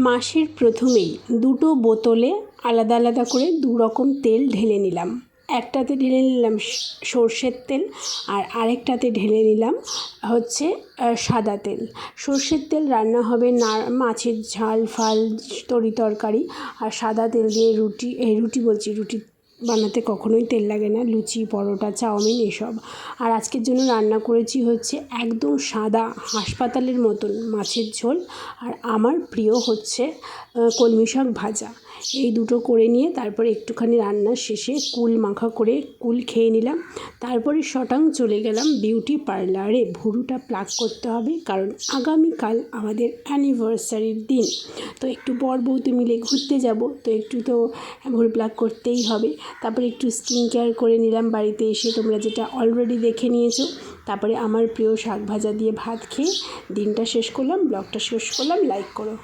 মাসের প্রথমেই দুটো বোতলে আলাদা আলাদা করে দু রকম তেল ঢেলে নিলাম। একটাতে ঢেলে নিলাম সর্ষের তেল, আর আরেকটাতে ঢেলে নিলাম হচ্ছে সাদা তেল। সর্ষের তেল রান্না হবে মাছের ঝাল ফাল তরি তরকারি, আর সাদা তেল দিয়ে রুটি বানাতে কখনোই তেল লাগে না, লুচি পরোটা চাউমিন এসব। আর আজকের জন্য রান্না করেছি হচ্ছে একদম সাদা হাসপাতালের মতন মাছের ঝোল, আর আমার প্রিয় হচ্ছে কলমি শাক ভাজা। এই দুটো করে নিয়ে তারপরে একটুখানি রান্নার শেষে কুল মাখা করে কুল খেয়ে নিলাম। তারপরে শটাং চলে গেলাম বিউটি পার্লারে। ভুরুটা প্লাক করতে হবে, কারণ আগামীকাল আমাদের অ্যানিভার্সারির দিন। তো একটু বর বউতে মিলে ঘুরতে যাব, তো একটু তো ভুরু প্লাক করতেই হবে। তারপরে একটু স্কিন কেয়ার করে নিলাম বাড়িতে এসে, তোমরা যেটা অলরেডি দেখে নিয়েছো। তারপরে আমার প্রিয় শাক ভাজা দিয়ে ভাত খেয়ে দিনটা শেষ করলাম, ব্লগটা শেষ করলাম। লাইক করো।